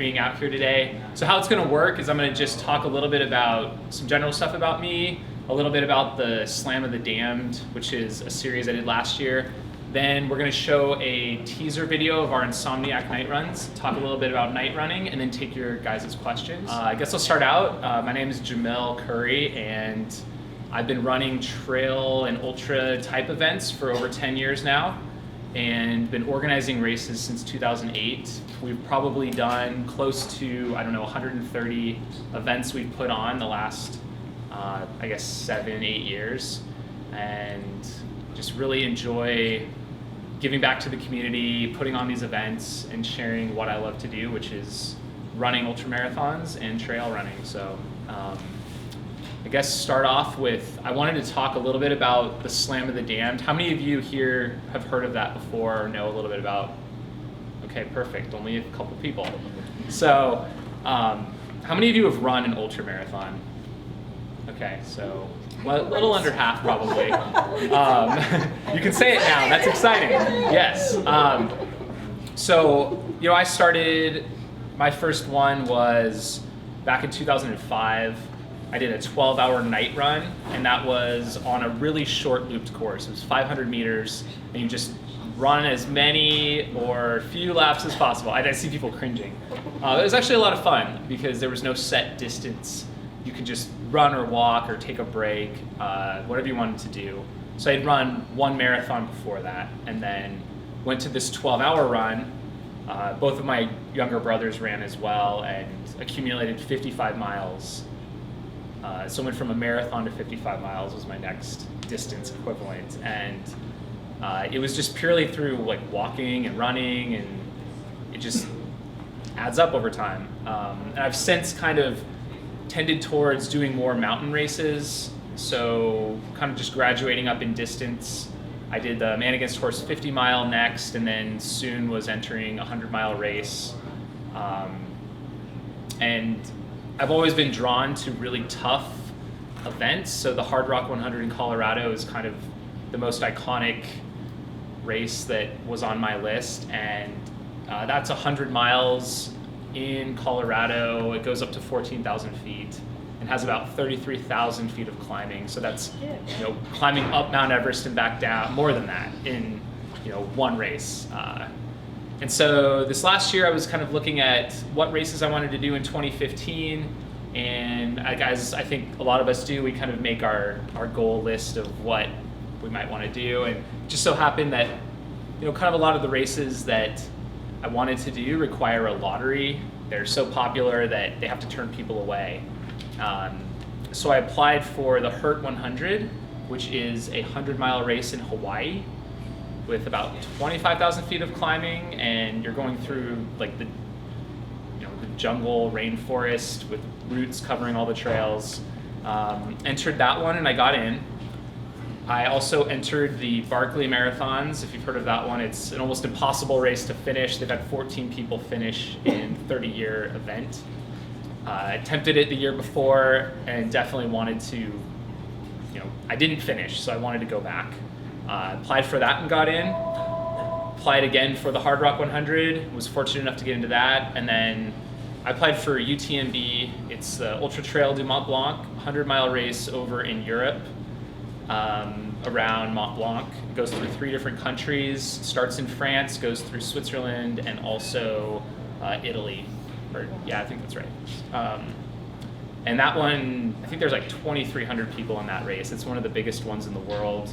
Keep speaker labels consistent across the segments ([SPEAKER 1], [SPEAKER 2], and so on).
[SPEAKER 1] being out here today. So how it's going to work is I'm going to just talk a little bit about some general stuff about me, a little bit about the Slam of the Damned, which is a series I did last year. Then we're going to show a teaser video of our Insomniac night runs, talk a little bit about night running, and then take your guys' questions. I guess I'll start out. My name is Jamel Curry, and I've been running trail and ultra type events for over 10 years now, and been organizing races since 2008. We've probably done close to, 130 events we've put on the last, 7-8 years, and just really enjoy giving back to the community, putting on these events, and sharing what I love to do, which is running ultramarathons and trail running. So I guess start off with, I wanted to talk a little bit about the Slam of the Damned. How many of you here have heard of that before or know a little bit about? Okay, perfect, only a couple people. So how many of you have run an ultramarathon? Okay, so a little under half probably. You can say it now, that's exciting. Yes. I started, my first one was back in 2005. I did a 12-hour night run, and that was on a really short looped course. It was 500 meters, and you just run as many or few laps as possible. I see people cringing. It was actually a lot of fun because there was no set distance. You could just run or walk or take a break, whatever you wanted to do. So I'd run one marathon before that, and then went to this 12-hour run. Both of my younger brothers ran as well, and accumulated 55 miles. So went from a marathon to 55 miles was my next distance equivalent. And it was just purely through like walking and running, and it just adds up over time. And I've since kind of tended towards doing more mountain races, so kind of just graduating up in distance. I did the Man Against Horse 50 mile next, and then soon was entering a 100-mile race. And I've always been drawn to really tough events, so the Hard Rock 100 in Colorado is kind of the most iconic race that was on my list, and that's 100 miles in Colorado. It goes up to 14,000 feet and has about 33,000 feet of climbing. So that's climbing up Mount Everest and back down, more than that in one race. And so this last year I was kind of looking at what races I wanted to do in 2015. And guys, I think a lot of us do, we kind of make our goal list of what we might want to do. And it just so happened that kind of a lot of the races that I wanted to do require a lottery. They're so popular that they have to turn people away. So I applied for the HURT 100, which is a 100-mile race in Hawaii with about 25,000 feet of climbing, and you're going through like the jungle, rainforest with roots covering all the trails. Entered that one and I got in. I also entered the Barkley Marathons. If you've heard of that one, it's an almost impossible race to finish. They've had 14 people finish in 30-year event. I attempted it the year before and definitely wanted to, I didn't finish, so I wanted to go back. Applied for that and got in. Applied again for the Hard Rock 100, was fortunate enough to get into that. And then I applied for UTMB. It's the Ultra Trail du Mont Blanc, 100-mile race over in Europe. Around Mont Blanc. It goes through 3 different countries, starts in France, goes through Switzerland, and also Italy. I think that's right. And that one, I think there's like 2,300 people in that race. It's one of the biggest ones in the world.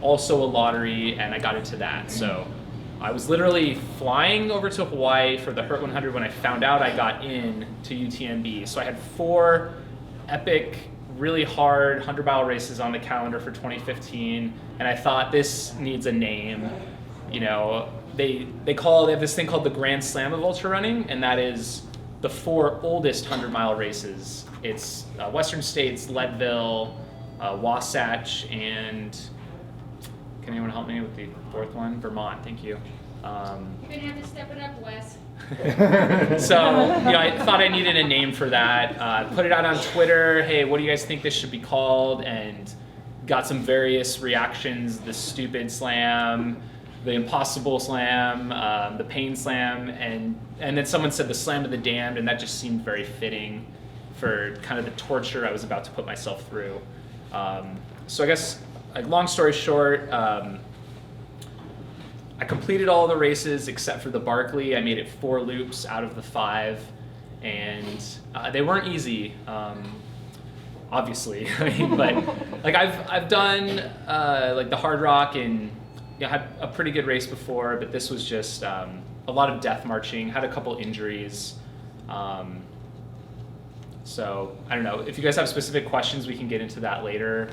[SPEAKER 1] Also a lottery, and I got into that. So I was literally flying over to Hawaii for the HURT 100 when I found out I got in to UTMB. So I had 4 epic, really hard 100-mile races on the calendar for 2015, and I thought this needs a name. They have this thing called the Grand Slam of ultra running, and that is the 4 oldest 100-mile races. It's Western States, Leadville, Wasatch, and can anyone help me with the 4th one? Vermont, thank you.
[SPEAKER 2] You're gonna have to step it up, Wes.
[SPEAKER 1] So, I thought I needed a name for that. Put it out on Twitter. Hey, what do you guys think this should be called? And got some various reactions. The Stupid Slam, the Impossible Slam, the Pain Slam, and then someone said the Slam of the Damned, and that just seemed very fitting for kind of the torture I was about to put myself through. So I guess, like, long story short, I completed all the races except for the Barkley. I made it 4 loops out of the 5, and they weren't easy, obviously. I mean, but like I've done like the Hard Rock and had a pretty good race before, but this was just a lot of death marching. Had a couple injuries. So I don't know if you guys have specific questions, we can get into that later.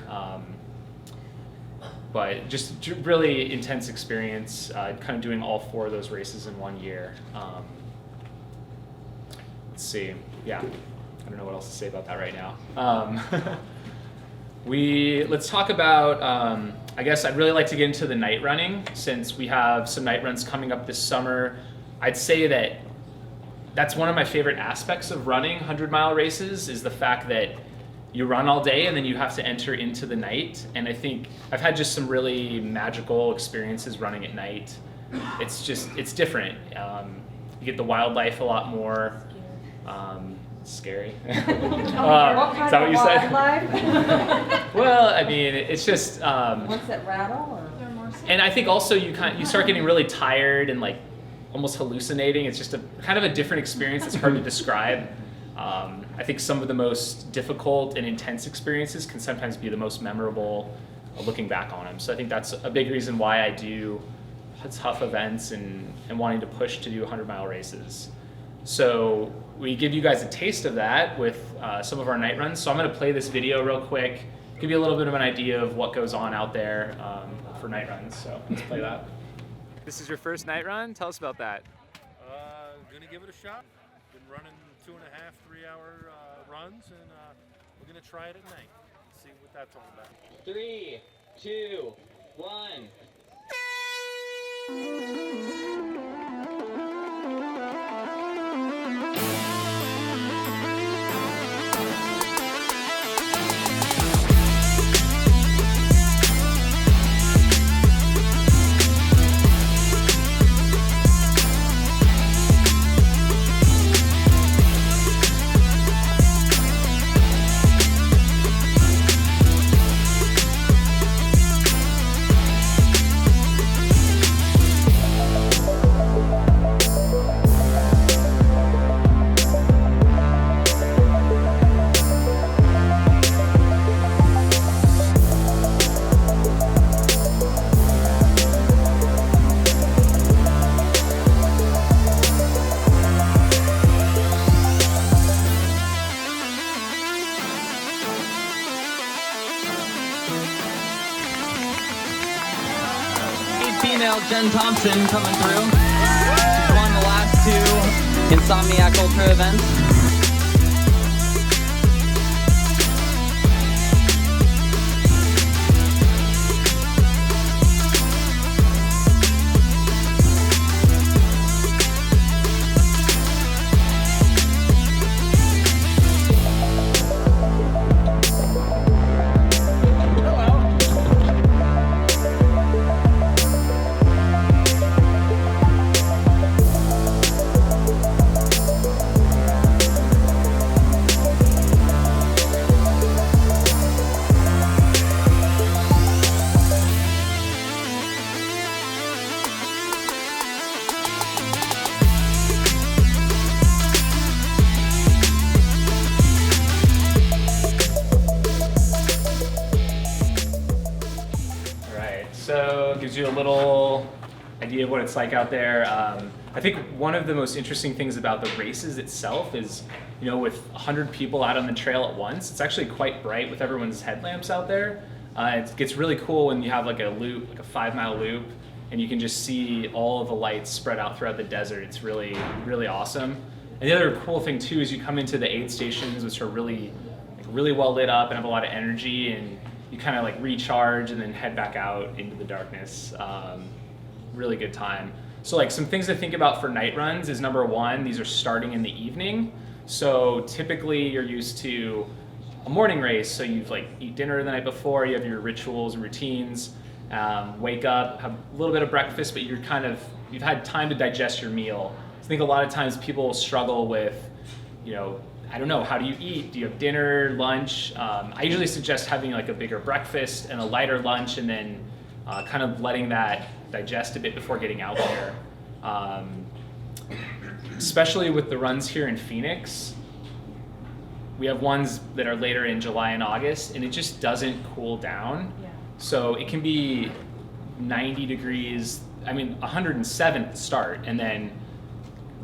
[SPEAKER 1] But just really intense experience, kind of doing all 4 of those races in 1 year. Let's see, yeah, I don't know what else to say about that right now. Let's talk about, I guess I'd really like to get into the night running, since we have some night runs coming up this summer. I'd say that that's one of my favorite aspects of running 100-mile races, is the fact that you run all day and then you have to enter into the night. And I think I've had just some really magical experiences running at night. It's different. You get the wildlife a lot more. Scary.
[SPEAKER 3] Is that
[SPEAKER 1] what you said? Well, I mean, it's just.
[SPEAKER 3] Ones that rattle, or?
[SPEAKER 1] And I think also you start getting really tired and like almost hallucinating. It's just a kind of a different experience. It's hard to describe. I think some of the most difficult and intense experiences can sometimes be the most memorable looking back on them. So I think that's a big reason why I do tough events and wanting to push to do 100-mile races. So we give you guys a taste of that with some of our night runs. So I'm going to play this video real quick, give you a little bit of an idea of what goes on out there for night runs. So let's play that. This is your first night run? Tell us about that.
[SPEAKER 4] Gonna give it a shot. Been running 2.5, 3-hour runs, and we're gonna try it at night. See what that's all about.
[SPEAKER 1] 3, 2, 1.
[SPEAKER 5] Female Jen Thompson coming through. She's won the last 2 Insomniac Ultra events.
[SPEAKER 1] So it gives you a little idea of what it's like out there. I think one of the most interesting things about the races itself is, you know, with 100 people out on the trail at once, it's actually quite bright with everyone's headlamps out there. It gets really cool when you have like a loop, like a 5-mile loop, and you can just see all of the lights spread out throughout the desert. It's really, really awesome. And the other cool thing too is you come into the aid stations, which are really well lit up and have a lot of energy, and you kind of like recharge and then head back out into the darkness. Really good time. So like some things to think about for night runs is, number 1, these are starting in the evening. So typically you're used to a morning race, so you've like eat dinner the night before, you have your rituals and routines. Wake up, have a little bit of breakfast, but you've had time to digest your meal. I think a lot of times people struggle with, I don't know, how do you eat? Do you have dinner, lunch? I usually suggest having like a bigger breakfast and a lighter lunch, and then kind of letting that digest a bit before getting out there. Especially with the runs here in Phoenix, we have ones that are later in July and August, and it just doesn't cool down.
[SPEAKER 3] Yeah.
[SPEAKER 1] So it can be 90 degrees, 107 at the start, and then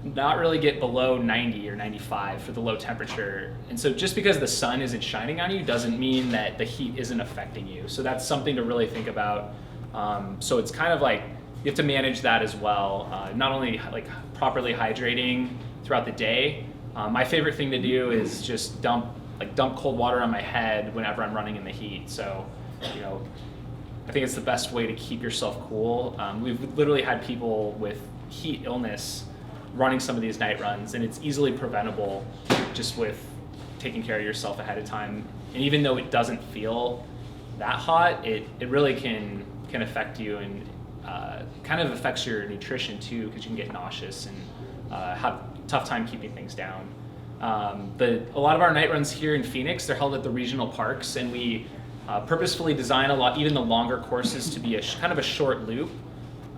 [SPEAKER 1] not really get below 90 or 95 for the low temperature. And so just because the sun isn't shining on you doesn't mean that the heat isn't affecting you. So that's something to really think about. So it's kind of like you have to manage that as well. Not only like properly hydrating throughout the day. My favorite thing to do is just dump cold water on my head whenever I'm running in the heat. So, I think it's the best way to keep yourself cool. We've literally had people with heat illness running some of these night runs, and it's easily preventable just with taking care of yourself ahead of time. And even though it doesn't feel that hot, it really can affect you, and kind of affects your nutrition too, because you can get nauseous and have a tough time keeping things down. A lot of our night runs here in Phoenix, they're held at the regional parks, and we purposefully design even the longer courses to be kind of a short loop.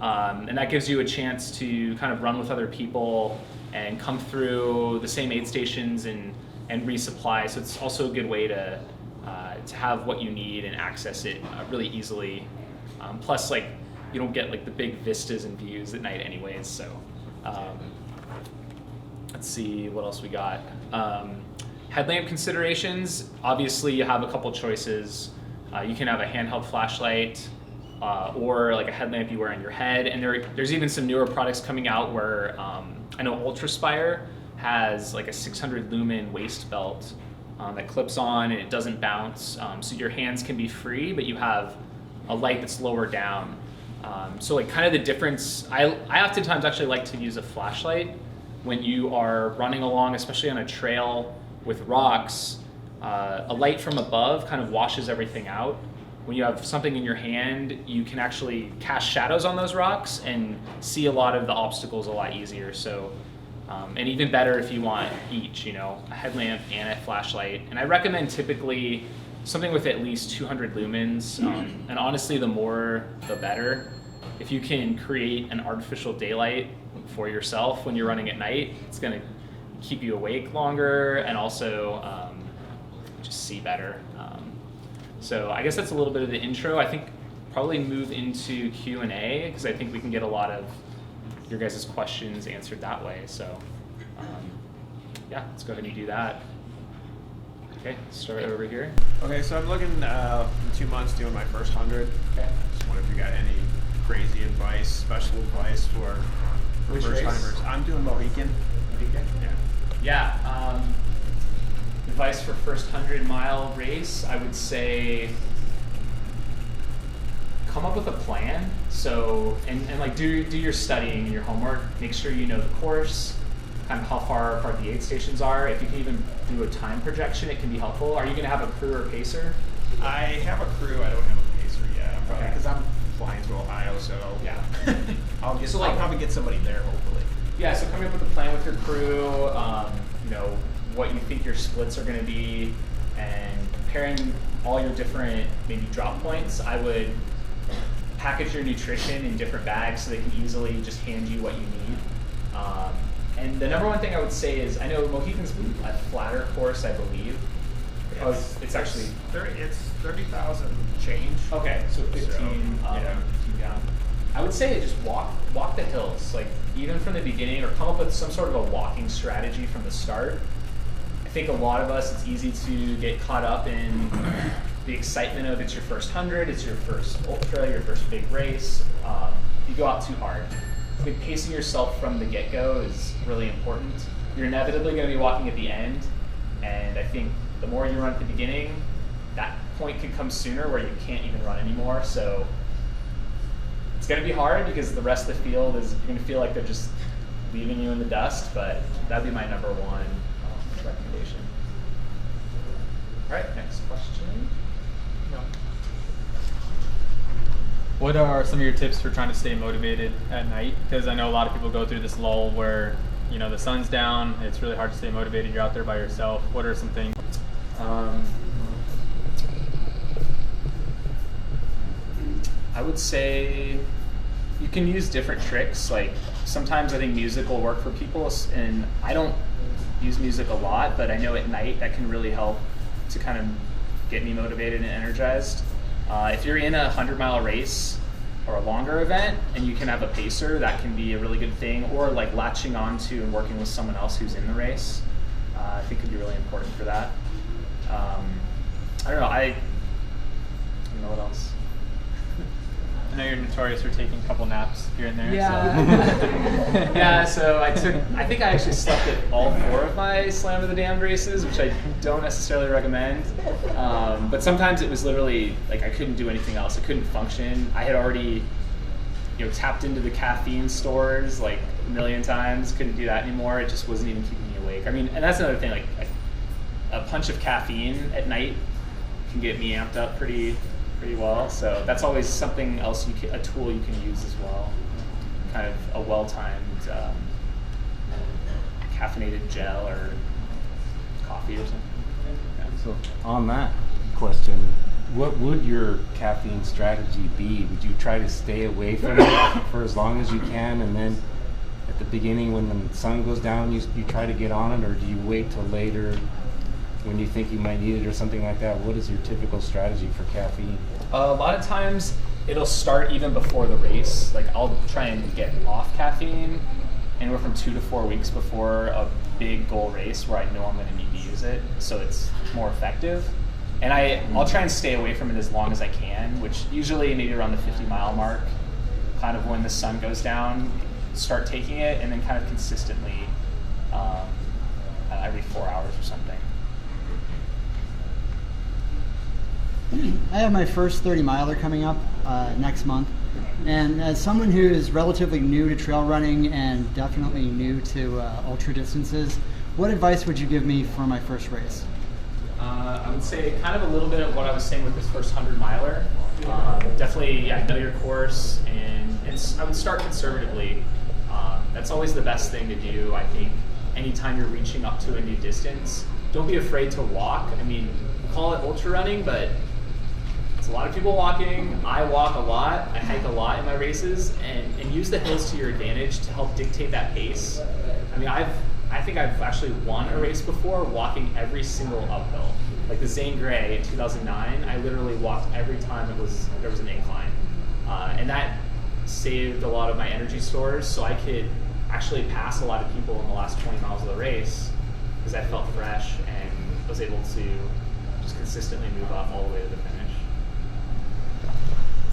[SPEAKER 1] And that gives you a chance to kind of run with other people and come through the same aid stations and resupply. So it's also a good way to have what you need and access it really easily. Plus, you don't get the big vistas and views at night anyways. So let's see what else we got. Headlamp considerations. Obviously, you have a couple choices. You can have a handheld flashlight, or like a headlamp you wear on your head. And there's even some newer products coming out where I know Ultraspire has like a 600 lumen waist belt that clips on and it doesn't bounce. So your hands can be free, but you have a light that's lower down. So kind of the difference, I oftentimes actually like to use a flashlight when you are running along, especially on a trail with rocks. A light from above kind of washes everything out. When you have something in your hand, you can actually cast shadows on those rocks and see a lot of the obstacles a lot easier. So, and even better if you want each, a headlamp and a flashlight. And I recommend typically something with at least 200 lumens. And honestly, the more, the better. If you can create an artificial daylight for yourself when you're running at night, it's going to keep you awake longer and also just see better. So I guess that's a little bit of the intro. I think probably move into Q&A because I think we can get a lot of your guys' questions answered that way. So yeah, let's go ahead and do that. Okay, start over here.
[SPEAKER 6] Okay, so I'm looking in 2 months doing my first 100.
[SPEAKER 1] Okay.
[SPEAKER 6] Just wonder if you got any crazy advice, special advice for
[SPEAKER 1] Which
[SPEAKER 6] first
[SPEAKER 1] race?
[SPEAKER 6] timers. I'm doing Mohican.
[SPEAKER 1] Yeah. Advice for first 100-mile race, I would say come up with a plan. So, and do your studying and your homework. Make sure you know the course, kind of how far apart the aid stations are. If you can even do a time projection, it can be helpful. Are you going to have a crew or pacer?
[SPEAKER 6] I have a crew. I don't have a pacer yet.
[SPEAKER 1] Okay.
[SPEAKER 6] Because I'm flying to Ohio, so
[SPEAKER 1] Yeah.
[SPEAKER 6] I'll probably get somebody there, hopefully.
[SPEAKER 1] Yeah, so coming up with a plan with your crew, what you think your splits are going to be, and comparing all your different maybe drop points. I would package your nutrition in different bags so they can easily just hand you what you need. And the number one thing I would say is, I know Mohican's a flatter course, I believe. It's actually...
[SPEAKER 6] It's 30,000 change.
[SPEAKER 1] Okay, so 15
[SPEAKER 6] So,
[SPEAKER 1] up,
[SPEAKER 6] yeah.
[SPEAKER 1] 15 down. I would say just walk the hills, even from the beginning, or come up with some sort of a walking strategy from the start. I think a lot of us, it's easy to get caught up in the excitement of it's your first 100, it's your first ultra, your first big race. You go out too hard. I think pacing yourself from the get-go is really important. You're inevitably going to be walking at the end, and I think the more you run at the beginning, that point could come sooner where you can't even run anymore. So it's going to be hard because the rest of the field is going to feel like they're just leaving you in the dust, but that'd be my number one recommendation. All right, next question. No.
[SPEAKER 7] What are some of your tips for trying to stay motivated at night? Because I know a lot of people go through this lull where, you know, the sun's down, it's really hard to stay motivated, you're out there by yourself. What are some things?
[SPEAKER 1] I would say you can use different tricks. Like sometimes I think music will work for people, and I don't use music a lot, but I know at night that can really help to kind of get me motivated and energized. If you're in a 100-mile race or a longer event and you can have a pacer, that can be a really good thing. Or like latching onto and working with someone else who's in the race, I think could be really important for that. I don't know. I don't know what else.
[SPEAKER 7] I know you're notorious for taking a couple naps here and there.
[SPEAKER 1] Yeah. Yeah, so I think I actually slept at all 4 of my Slam of the Damned races, which I don't necessarily recommend. But sometimes it was literally like I couldn't do anything else. I couldn't function. I had already, tapped into the caffeine stores like a million times. Couldn't do that anymore. It just wasn't even keeping me awake. I mean, and that's another thing. Like a punch of caffeine at night can get me amped up pretty well, so that's always something else a tool you can use as well. Kind of a well-timed caffeinated gel or coffee or something. Yeah.
[SPEAKER 8] So on that question, what would your caffeine strategy be? Would you try to stay away from it for as long as you can, and then at the beginning when the sun goes down you try to get on it, or do you wait till later when you think you might need it or something like that? What is your typical strategy for caffeine?
[SPEAKER 1] A lot of times it'll start even before the race. Like I'll try and get off caffeine anywhere from 2 to 4 weeks before a big goal race where I know I'm going to need to use it, so it's more effective. And I'll try and stay away from it as long as I can, which usually maybe around the 50-mile mark, kind of when the sun goes down, start taking it, and then kind of consistently every 4 hours or something.
[SPEAKER 9] I have my first 30-miler coming up next month, and as someone who is relatively new to trail running and definitely new to ultra distances, what advice would you give me for my first race?
[SPEAKER 1] I would say kind of a little bit of what I was saying with this first 100-miler. Definitely, know your course, and I would start conservatively. That's always the best thing to do, I think. Anytime you're reaching up to a new distance, don't be afraid to walk. I mean, we call it ultra running, but it's a lot of people walking. I walk a lot. I hike a lot in my races, and use the hills to your advantage to help dictate that pace. I mean, I think I've actually won a race before walking every single uphill. Like the Zane Grey in 2009, I literally walked every time there was an incline. And that saved a lot of my energy stores, so I could actually pass a lot of people in the last 20 miles of the race because I felt fresh and was able to just consistently move up all the way to the finish.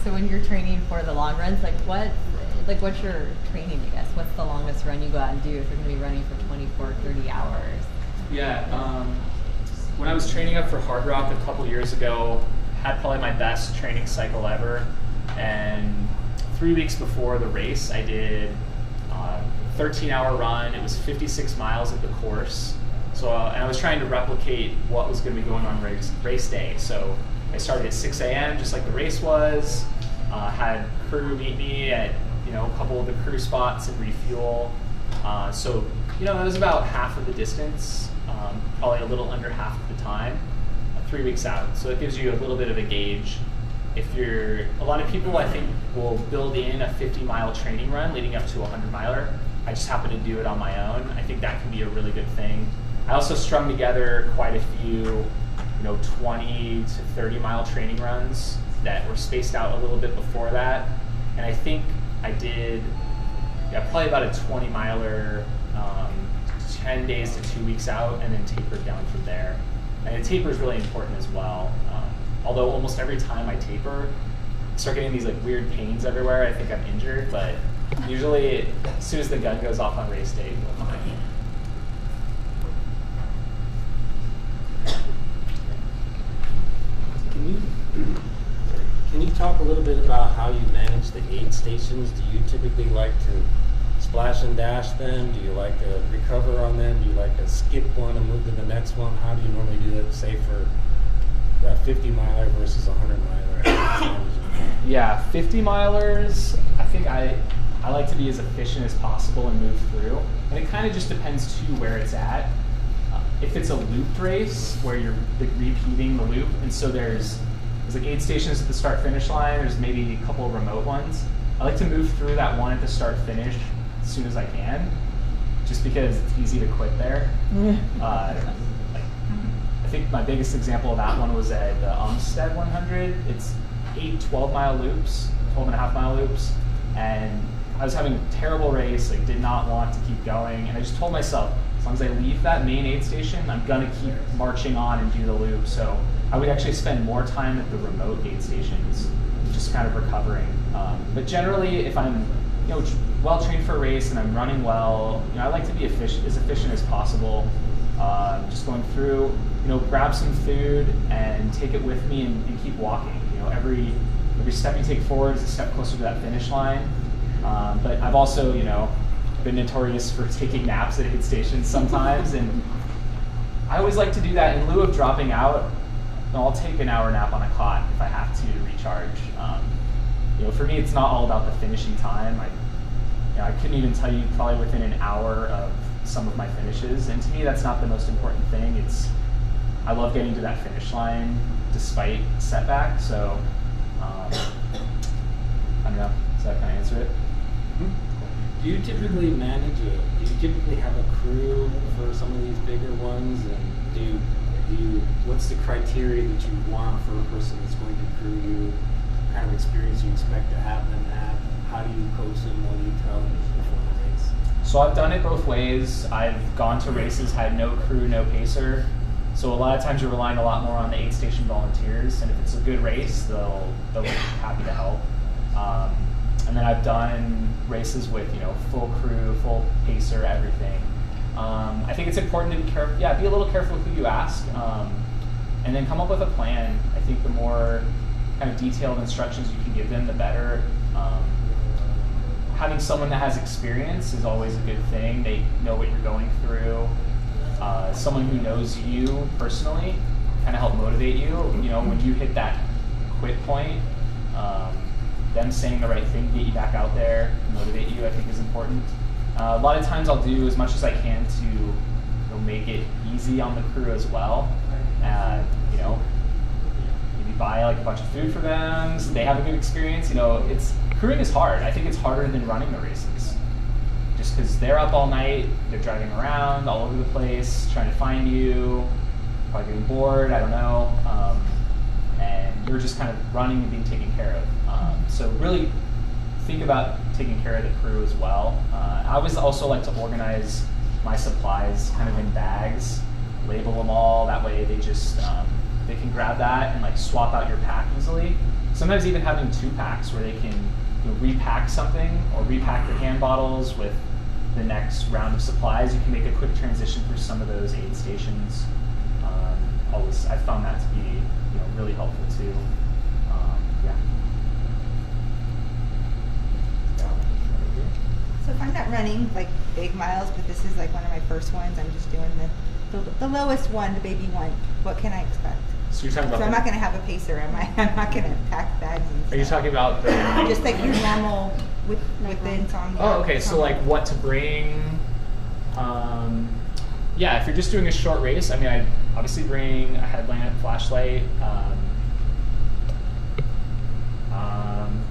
[SPEAKER 10] So when you're training for the long runs, what's your training, I guess? What's the longest run you go out and do if you're going to be running for 24, 30 hours?
[SPEAKER 1] Yeah, when I was training up for Hard Rock a couple years ago, had probably my best training cycle ever, and 3 weeks before the race, I did a 13-hour run. It was 56 miles at the course. So, and I was trying to replicate what was going to be going on race day. So I started at 6 a.m. just like the race was. Had crew meet me at a couple of the crew spots and refuel. So that was about half of the distance, probably a little under half of the time, 3 weeks out. So it gives you a little bit of a gauge. A lot of people I think will build in a 50-mile training run leading up to a 100-miler. I just happen to do it on my own. I think that can be a really good thing. I also strung together quite a few 20 to 30-mile training runs that were spaced out a little bit before that. And I think I did probably about a 20-miler 10 days to 2 weeks out, and then tapered down from there. And the taper is really important as well. Although almost every time I taper, I start getting these weird pains everywhere. I think I'm injured, but usually as soon as the gun goes off on race day, I'm fine.
[SPEAKER 11] Can you talk a little bit about how you manage the aid stations? Do you typically like to splash and dash them? Do you like to recover on them? Do you like to skip one and move to the next one? How do you normally do it, say for a 50-miler versus a 100-miler?
[SPEAKER 1] Yeah, 50 milers, I think I like to be as efficient as possible and move through. And it kind of just depends too where it's at. If it's a looped race where you're like, repeating the loop, and so there's like 8 stations at the start finish line, there's maybe a couple of remote ones. I like to move through that one at the start finish as soon as I can, just because it's easy to quit there. I think my biggest example of that one was at the Umstead 100. It's 8 12-mile loops, 12.5-mile loops, and I was having a terrible race, like did not want to keep going, and I just told myself, as long as I leave that main aid station, I'm gonna keep marching on and do the loop. So I would actually spend more time at the remote aid stations, just kind of recovering. But generally, if I'm well trained for a race and I'm running well, I like to be as efficient as possible. Just going through, grab some food and take it with me and keep walking. Every step you take forward is a step closer to that finish line. But I've also, been notorious for taking naps at aid stations sometimes, and I always like to do that in lieu of dropping out. I'll take an hour nap on a cot if I have to recharge. For me, it's not all about the finishing time. I couldn't even tell you probably within an hour of some of my finishes, and to me, that's not the most important thing. I love getting to that finish line despite setback. So I don't know. Does that kind of answer it?
[SPEAKER 11] Do you typically manage do you typically have a crew for some of these bigger ones, and do you what's the criteria that you want for a person that's going to crew you? What kind of experience you expect to have them have? How do you coach them? What do you tell them before the race?
[SPEAKER 1] So I've done it both ways. I've gone to races, had no crew, no pacer. So a lot of times you're relying a lot more on the aid station volunteers, and if it's a good race, they'll be happy to help. And then I've done races with full crew, full pacer, everything. I think it's important to be a little careful who you ask, and then come up with a plan. I think the more kind of detailed instructions you can give them, the better. Having someone that has experience is always a good thing. They know what you're going through. Someone who knows you personally kind of help motivate you. When you hit that quit point, them saying the right thing, get you back out there, motivate you, I think is important. A lot of times I'll do as much as I can to make it easy on the crew as well. Maybe buy like a bunch of food for them so they have a good experience. Crewing is hard. I think it's harder than running the races. Just because they're up all night, they're driving around all over the place, trying to find you, probably getting bored, I don't know. And you're just kind of running and being taken care of. So really think about taking care of the crew as well. I always also like to organize my supplies kind of in bags, label them all, that way they just, they can grab that and like swap out your pack easily. Sometimes even having 2 packs where they can repack something or repack the hand bottles with the next round of supplies. You can make a quick transition through some of those aid stations. I found that to be really helpful too.
[SPEAKER 3] So if I'm not running like big miles, but this is like one of my first ones, I'm just doing the lowest one, the baby one, what can I expect?
[SPEAKER 1] So you're talking about
[SPEAKER 3] I'm not going to have a pacer, am I? I'm not going to pack bags and stuff.
[SPEAKER 1] Are you talking about the...
[SPEAKER 3] Just like your normal with the insomnia.
[SPEAKER 1] Oh, okay. So like what to bring. Yeah, if you're just doing a short race, I'd obviously bring a headlamp, flashlight,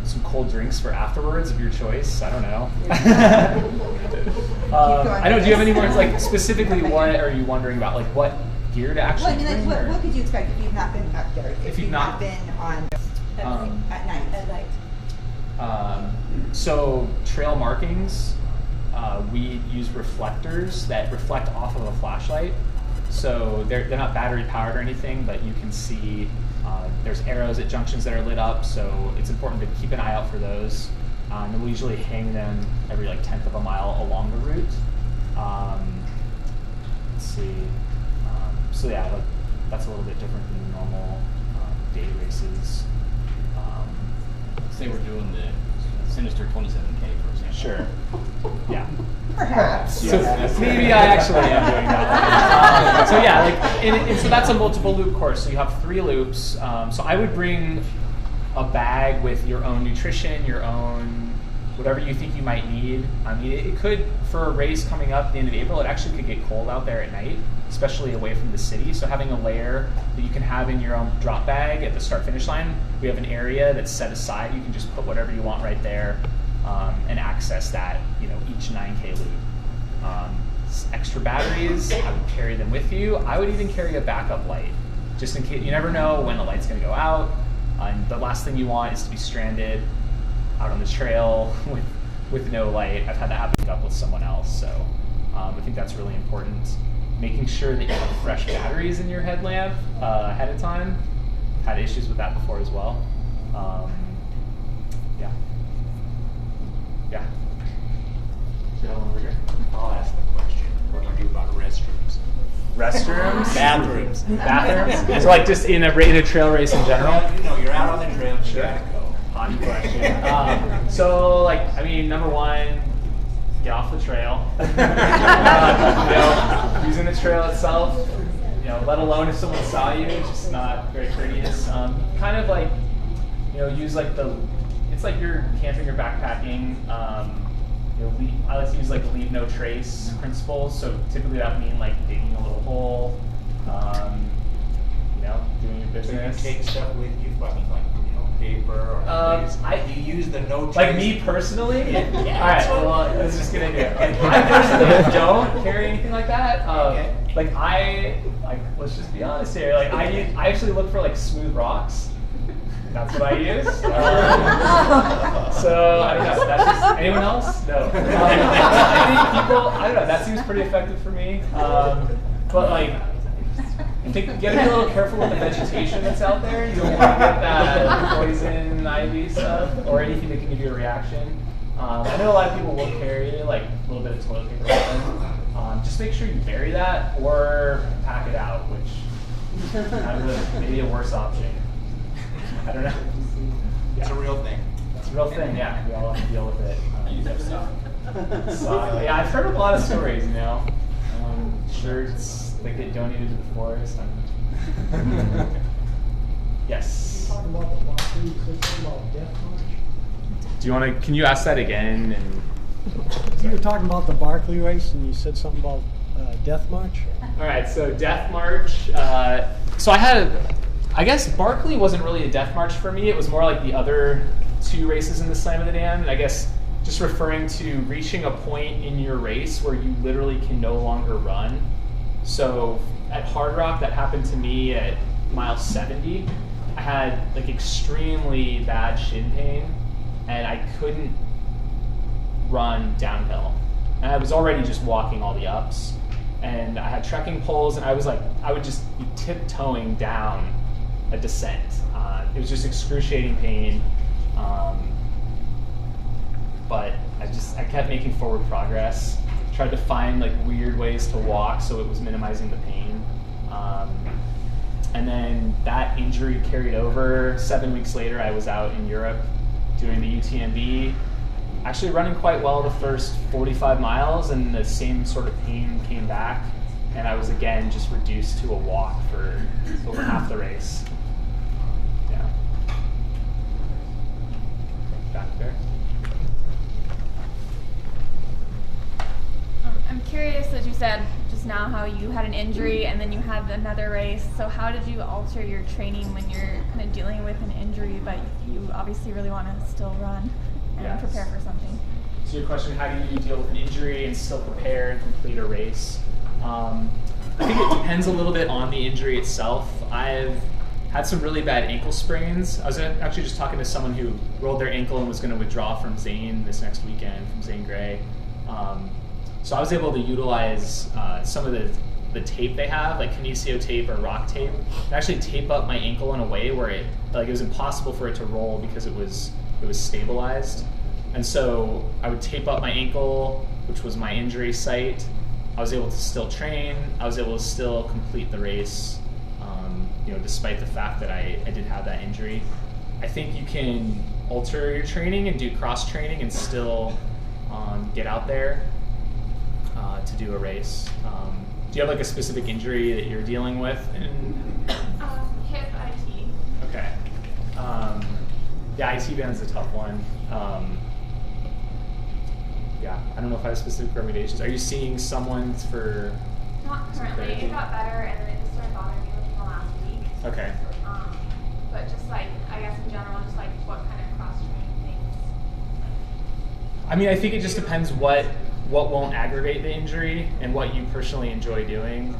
[SPEAKER 1] some cold drinks for afterwards of your choice. I don't know. I don't. Do you have any more like specifically? What are you wondering about? Like what gear to actually bring?
[SPEAKER 3] What could you expect if you've not been up there? If you've not been on at night? At night.
[SPEAKER 1] So trail markings, we use reflectors that reflect off of a flashlight. So they're not battery powered or anything, but you can see there's arrows at junctions that are lit up. So it's important to keep an eye out for those. And we usually hang them every like 1/10 of a mile along the route. Let's see. So yeah, that's a little bit different than the normal day races.
[SPEAKER 12] Say we're doing the Sinister 27K, for example.
[SPEAKER 1] Sure. Yeah.
[SPEAKER 3] Perhaps.
[SPEAKER 1] So maybe I actually am doing that. So yeah, so that's a multiple loop course. So you have 3 loops. So I would bring a bag with your own nutrition, your own whatever you think you might need. I mean, it could, for a race coming up at the end of April, it actually could get cold out there at night, especially away from the city. So having a layer that you can have in your own drop bag at the start-finish line, we have an area that's set aside. You can just put whatever you want right there and access that, each 9K loop. Extra batteries, I would carry them with you. I would even carry a backup light, just in case. You never know when the light's going to go out. And the last thing you want is to be stranded out on the trail with no light. I've had that happen up with someone else, so I think that's really important. Making sure that you have fresh batteries in your headlamp ahead of time. Had issues with that before as well. Yeah. Over here.
[SPEAKER 6] I'll ask the question. What do you do about restrooms?
[SPEAKER 1] Restrooms?
[SPEAKER 6] Bathrooms.
[SPEAKER 1] Bathrooms? So like just in a trail race in general?
[SPEAKER 6] You're out on the trail. You gotta go.
[SPEAKER 1] Hot question. So number one, get off the trail. Using the trail itself, let alone if someone saw you, it's just not very courteous. Kind of like, use like it's like you're camping or backpacking. I like to use like leave no trace principles. So typically that would mean like digging a little hole, doing your business.
[SPEAKER 6] So you take stuff with you, like paper or do you use the no trace?
[SPEAKER 1] Like me personally?
[SPEAKER 6] Yeah.
[SPEAKER 1] All right. Well, let's just get into it. I personally don't carry anything like that. Let's just be honest here. I actually look for like smooth rocks. That's what I use. So I don't know. That's just anyone else? No. I think people. I don't know. That seems pretty effective for me. Get a little careful with the vegetation that's out there. You don't want to get that poison ivy stuff or anything that can give you a reaction. I know a lot of people will carry like a little bit of toilet paper with them. Just make sure you bury that or pack it out, which maybe a worse option. I don't know.
[SPEAKER 6] It's a real thing.
[SPEAKER 1] It's a real thing, yeah. We all have to deal with it. Yeah, I've heard a lot of stories, shirts that get donated to the forest. Yes.
[SPEAKER 13] Talking about the Barclay, you said something about Death March?
[SPEAKER 1] Can you ask that again?
[SPEAKER 13] You were talking about the Barclay race and you said something about Death March?
[SPEAKER 1] All right, so Death March. I guess Barclay wasn't really a death march for me. It was more like the other two races in the Slam of the Damned. And I guess just referring to reaching a point in your race where you literally can no longer run. So at Hard Rock, that happened to me at mile 70. I had like extremely bad shin pain and I couldn't run downhill. And I was already just walking all the ups. And I had trekking poles and I would just be tiptoeing down a descent. It was just excruciating pain, but I kept making forward progress. Tried to find like weird ways to walk so it was minimizing the pain. And then that injury carried over. 7 weeks later, I was out in Europe doing the UTMB, actually running quite well the first 45 miles, and the same sort of pain came back, and I was again just reduced to a walk for over half the race. Yeah. Back there.
[SPEAKER 14] I'm curious, as you said just now, how you had an injury and then you had another race. So how did you alter your training when you're kind of dealing with an injury, but you obviously really want to still run and prepare for something?
[SPEAKER 1] So your question, how do you deal with an injury and still prepare and complete a race? I think it depends a little bit on the injury itself. I've had some really bad ankle sprains. I was actually just talking to someone who rolled their ankle and was going to withdraw from Zane this next weekend, from Zane Gray. So I was able to utilize some of the tape they have, like kinesio tape or rock tape, and actually tape up my ankle in a way where it was impossible for it to roll because it was stabilized. And so I would tape up my ankle, which was my injury site. I was able to still train. I was able to still complete the race, despite the fact that I did have that injury. I think you can alter your training and do cross training and still get out there to do a race. Do you have like a specific injury that you're dealing with?
[SPEAKER 14] Hip IT.
[SPEAKER 1] Okay. Yeah, IT band's a tough one. Yeah, I don't know if I have specific recommendations. Are you seeing someone for?
[SPEAKER 14] Not currently. It got better, and then it just started bothering me within the last week.
[SPEAKER 1] Okay.
[SPEAKER 14] But just like, I guess in general, just like what kind of cross training things.
[SPEAKER 1] I mean, I think it just depends what won't aggravate the injury and what you personally enjoy doing.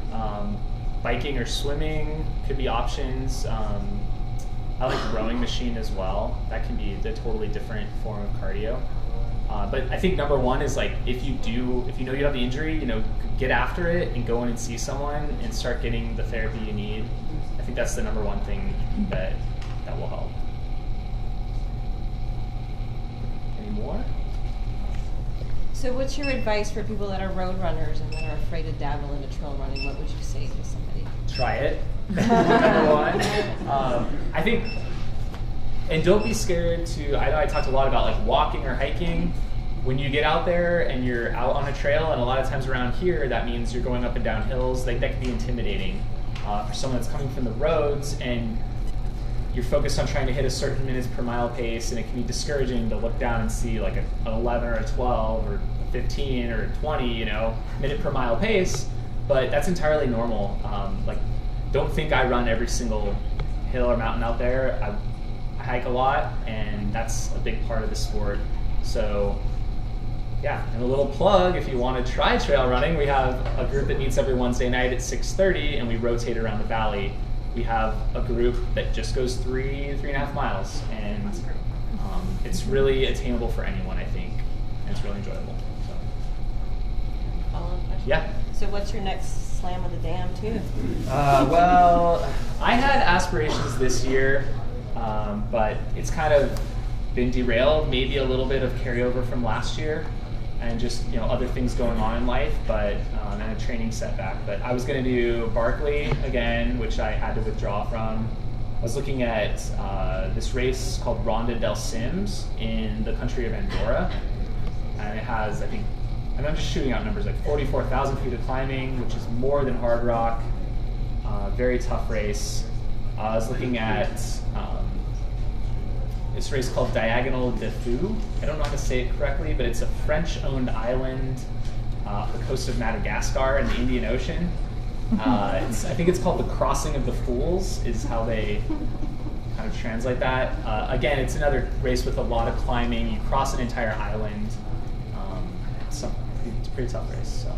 [SPEAKER 1] Biking or swimming could be options. I like rowing machine as well. That can be a totally different form of cardio. But I think number one is like if you know you have the injury, get after it and go in and see someone and start getting the therapy you need. I think that's the number one thing that will help. Any more?
[SPEAKER 15] So what's your advice for people that are road runners and that are afraid to dabble into trail running? What would you say to somebody?
[SPEAKER 1] Try it. Number one. I think, and don't be scared to, I know I talked a lot about like walking or hiking. When you get out there and you're out on a trail, and a lot of times around here, that means you're going up and down hills, like that can be intimidating for someone that's coming from the roads and you're focused on trying to hit a certain minutes per mile pace, and it can be discouraging to look down and see like an 11 or a 12 or a 15 or a 20, minute per mile pace, but that's entirely normal. Like, don't think I run every single hill or mountain out there. I hike a lot, and that's a big part of the sport. So, yeah, and a little plug, if you want to try trail running, we have a group that meets every Wednesday night at 6:30, and we rotate around the valley. We have a group that just goes 3.5 miles, and it's really attainable for anyone, I think, and it's really enjoyable. So.
[SPEAKER 15] Follow-up question?
[SPEAKER 1] Yeah.
[SPEAKER 15] So what's your next slam of the dam, too?
[SPEAKER 1] Well, I had Aspirations this year, but it's kind of been derailed, maybe a little bit of carryover from last year, and just other things going on in life, but and a training setback. But I was going to do Barkley again, which I had to withdraw from. I was looking at this race called Ronda del Sims in the country of Andorra, and it has, I think, and I'm just shooting out numbers, like 44,000 feet of climbing, which is more than hard rock. Very tough race. I was looking at this race called Diagonal de Fou. I don't know how to say it correctly, but it's a French-owned island off the coast of Madagascar in the Indian Ocean. I think it's called the Crossing of the Fools, is how they kind of translate that. Again, it's another race with a lot of climbing. You cross an entire island. It's a pretty tough race. So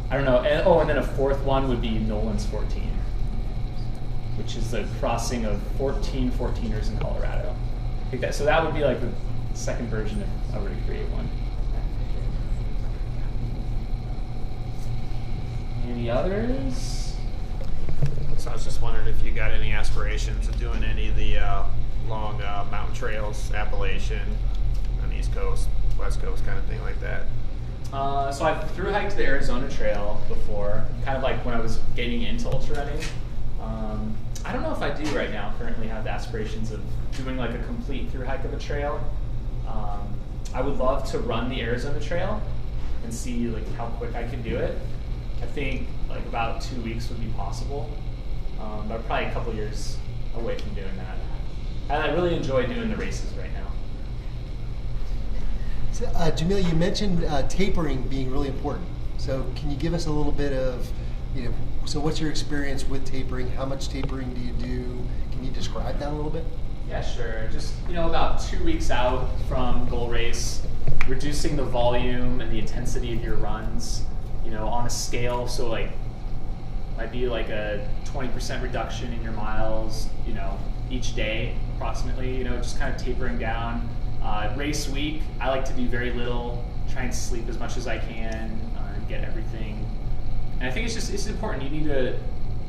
[SPEAKER 1] I don't know. And then a fourth one would be Nolan's 14, which is the crossing of 14 14ers in Colorado. I think so that would be like the second version if I were to create one. Any others?
[SPEAKER 16] So I was just wondering if you got any aspirations of doing any of the long mountain trails, Appalachian, on the East Coast, West Coast, kind of thing like that.
[SPEAKER 1] So I've thru hiked the Arizona Trail before, kind of like when I was getting into ultra running. I don't know if I do right now currently have the aspirations of doing like a complete thru hike of a trail. I would love to run the Arizona Trail and see like how quick I can do it. I think like about 2 weeks would be possible, but probably a couple years away from doing that. And I really enjoy doing the races right now.
[SPEAKER 17] So, Jamil, you mentioned tapering being really important. So can you give us a little bit of, so what's your experience with tapering? How much tapering do you do? Can you describe that a little bit?
[SPEAKER 1] Yeah, sure. Just, about 2 weeks out from goal race, reducing the volume and the intensity of your runs, on a scale. So like, might be like a 20% reduction in your miles, each day approximately, just kind of tapering down. Race week, I like to do very little, try and sleep as much as I can, get everything. And I think it's important.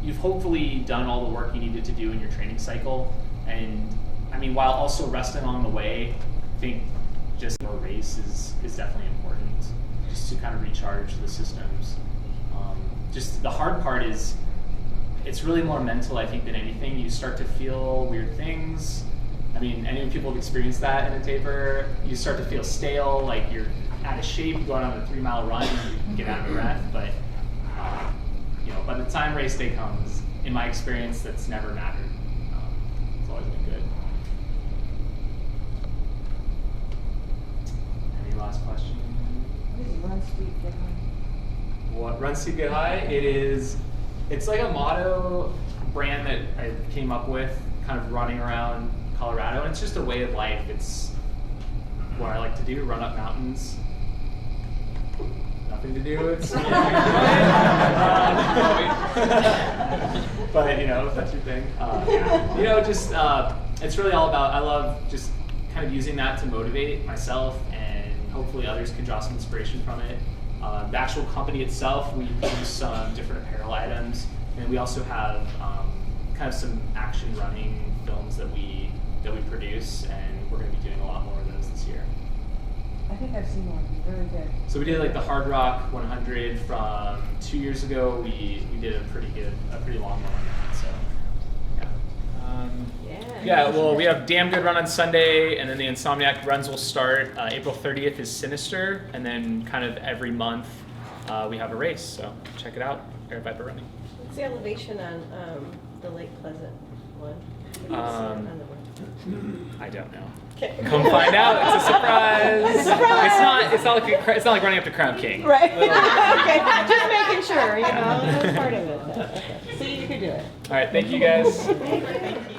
[SPEAKER 1] You've hopefully done all the work you needed to do in your training cycle. And I mean, while also resting along the way, I think just a race is definitely important, just to kind of recharge the systems. Just the hard part is, it's really more mental, I think, than anything. You start to feel weird things. I mean, any people have experienced that in a taper. You start to feel stale, like you're out of shape going on a 3-mile run and you get out of breath. But by the time race day comes, in my experience, that's never mattered. It's always been good.
[SPEAKER 15] Run Sweet Get High?
[SPEAKER 1] What Run Steep Get High? It's like a motto brand that I came up with, kind of running around Colorado, and it's just a way of life. It's what I like to do, run up mountains. Nothing to do. It's but you know, if that's your thing, you know, just it's really all about. I love just kind of using that to motivate myself, and hopefully others can draw some inspiration from it. The actual company itself, we produce some different apparel items, and we also have kind of some action running films that we produce, and we're going to be doing a lot more of those this year.
[SPEAKER 15] I think I've seen one. Very good.
[SPEAKER 1] So we did like the Hard Rock 100 from 2 years ago. We did a pretty long one on that. So yeah, well, we have Damn Good Run on Sunday, and then the Insomniac runs will start. April 30th is Sinister, and then kind of every month we have a race. So check it out, Aravaipa Running.
[SPEAKER 15] What's the elevation on the Lake Pleasant one?
[SPEAKER 1] I don't know.
[SPEAKER 15] Okay.
[SPEAKER 1] Come find out. It's a surprise.
[SPEAKER 15] Surprise!
[SPEAKER 1] It's not like running up to Crown King.
[SPEAKER 15] Right. Okay. Just making sure. You know, that's part of it. Okay. So you could do it.
[SPEAKER 1] All right. Thank you guys.
[SPEAKER 15] Thank you.